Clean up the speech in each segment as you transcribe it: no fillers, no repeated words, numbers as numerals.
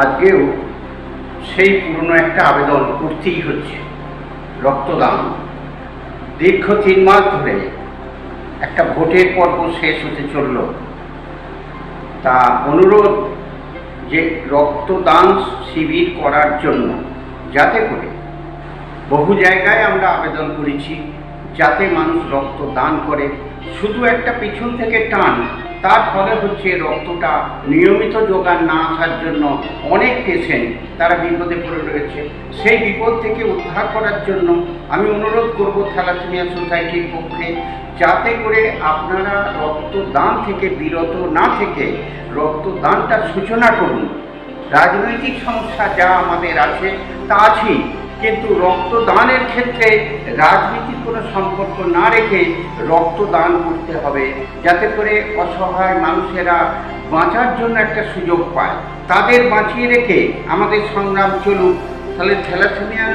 আজকেও সেই পুরনো একটা আবেদন করতেই হচ্ছে, রক্তদান। দীর্ঘ 3 মাস ধরে একটা ভোটের পর্ব শেষ হতে চলল। তা অনুরোধ যে রক্তদান শিবির করার জন্য, যাতে করে বহু জায়গায় আমরা আবেদন করেছি যাতে মানুষ রক্ত দান করে। শুধু একটা পিছন থেকে টান, তার ফলে হচ্ছে রক্তটা নিয়মিত যোগান না আসার জন্য অনেক পেশেন্ট তারা বিপদে পড়ে রয়েছে। সেই বিপদ থেকে উদ্ধার করার জন্য আমি অনুরোধ করব থ্যালাসেমিয়া সোসাইটির পক্ষে, যাতে করে আপনারা রক্তদান থেকে বিরত না থেকে রক্তদানটা সূচনা করুন। রাজনৈতিক সমস্যা যা আমাদের আছে তা আছেই, কিন্তু রক্তদানের ক্ষেত্রে রাজনীতির কোনো সম্পর্ক না রেখে রক্তদান করতে হবে, যাতে করে অসহায় মানুষেরা বাঁচার জন্য একটা সুযোগ পায়। তাদের বাঁচিয়ে রেখে আমাদের সংগ্রাম চলুক। তাহলে থ্যালাসেমিয়া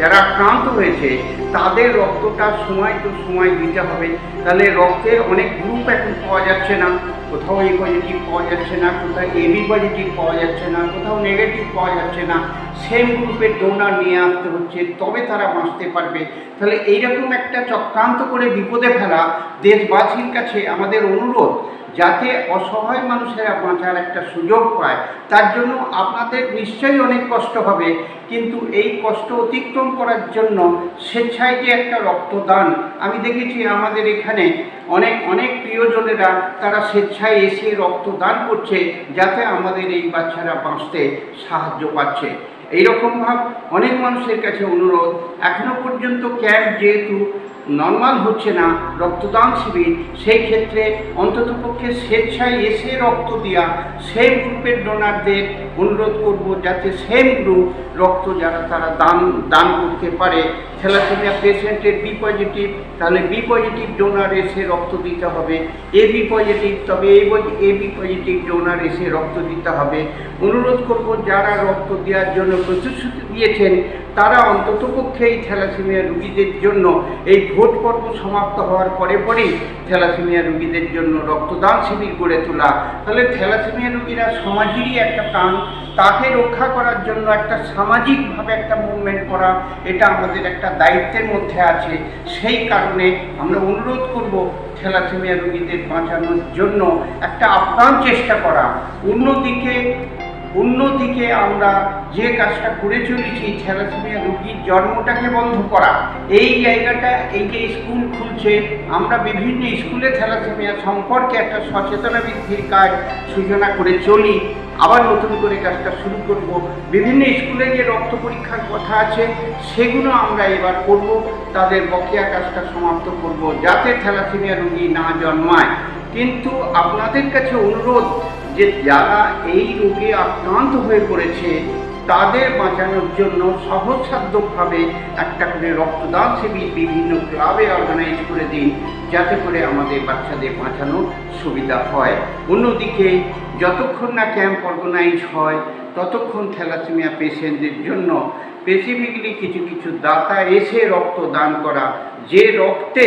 যারা আক্রান্ত হয়েছে তাদের রক্তটা সময় তো সময় দিতে হবে। তাহলে রক্তের অনেক গ্রুপ এখন পাওয়া যাচ্ছে না, কোথাও এ পজিটিভ পাওয়া যাচ্ছে না, কোথাও এবি পজিটিভ পাওয়া যাচ্ছে না, কোথাও নেগেটিভ পাওয়া যাচ্ছে না। সেম গ্রুপের ডোনার নিয়ে আসতে হচ্ছে, তবে তারা বাঁচতে পারবে। তাহলে এইরকম একটা চক্রান্ত করে বিপদে ফেলা দেশবাসীর কাছে আমাদের অনুরোধ, যাতে অসহায় মানুষেরা বাঁচার একটা সুযোগ পায়। তার জন্য আপনাদের নিশ্চয়ই অনেক কষ্ট হবে, কিন্তু এই কষ্ট অতিক্রম করার জন্য স্বেচ্ছায় যে একটা রক্তদান, আমি দেখেছি আমাদের এখানে অনেক প্রিয়জনেরা তারা স্বেচ্ছায় এসে রক্তদান করছে, যাতে আমাদের এই বাচ্চারা বাঁচতে সাহায্য পাচ্ছে। এইরকমভাবে অনেক মানুষের কাছে অনুরোধ, এখনো পর্যন্ত ক্যাম্প যেহেতু নর্মাল হচ্ছে না, রক্তদান শিবির, সেই ক্ষেত্রে অন্ততপক্ষে স্বেচ্ছায় এসে রক্ত দেওয়া সেম গ্রুপের ডোনারদের অনুরোধ করব, যাতে সেম গ্রুপ রক্ত যারা তারা দান করতে পারে। থ্যালাসেমিয়া পেশেন্টের বি পজিটিভ, তাহলে বি পজিটিভ ডোনার এসে রক্ত দিতে হবে। এবি পজিটিভ, তবে এবি পজিটিভ ডোনার এসে রক্ত দিতে হবে। অনুরোধ করব যারা রক্ত দেওয়ার জন্য প্রতিশ্রুতি দিয়েছেন তারা অন্ততপক্ষে এই থ্যালাসেমিয়া রোগীদের জন্য এই ভোট পর্ব সমাপ্ত হওয়ার পরেই থ্যালাসেমিয়া রোগীদের জন্য রক্তদান শিবির গড়ে তোলা। তাহলে থ্যালাসেমিয়া রোগীরা সমাজেরই একটা প্রাণ, তাকে রক্ষা করার জন্য একটা সামাজিকভাবে একটা মুভমেন্ট করা, এটা আমাদের একটা দায়িত্বের মধ্যে আছে। সেই কারণে আমরা অনুরোধ করব থ্যালাসেমিয়া রোগীদের বাঁচানোর জন্য একটা আপ্রাণ চেষ্টা করা। অন্যদিকে আমরা যে কাজটা করে চলেছি, থ্যালাসেমিয়া রোগীর জন্মটাকে বন্ধ করা, এই জায়গাটা, এই যে স্কুল খুলছে, আমরা বিভিন্ন স্কুলে থ্যালাসেমিয়া সম্পর্কে একটা সচেতনতা বৃদ্ধির কাজ সূচনা করে চলি। আবার নতুন করে কাজটা শুরু করব। বিভিন্ন স্কুলে যে রক্ত পরীক্ষার কথা আছে সেগুলো আমরা এবার করব, তাদের বকেয়া কাজটা সমাপ্ত করব, যাতে থ্যালাসেমিয়া রোগী না জন্মায়। কিন্তু আপনাদের কাছে অনুরোধ যে যারা এই রোগে আক্রান্ত হয়ে পড়েছে তাদের বাঁচানোর জন্য সহজসাধ্যভাবে একটা করে রক্তদান শিবির বিভিন্ন ক্লাবে অর্গানাইজ করে দিন, যাতে করে আমাদের বাচ্চাদের বাঁচানোর সুবিধা হয়। অন্যদিকে যতক্ষণ না ক্যাম্প অর্গানাইজ হয় ততক্ষণ থ্যালাসেমিয়া পেশেন্টদের জন্য স্পেসিফিকলি কিছু দাতা এসে রক্ত দান করা, যে রক্তে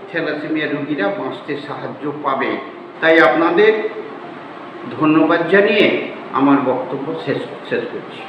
থ্যালাসেমিয়া রোগীরা বাঁচতে সাহায্য পাবে। তাই আপনাদের ধন্যবাদ জানিয়ে আমার বক্তব্য শেষ করছি।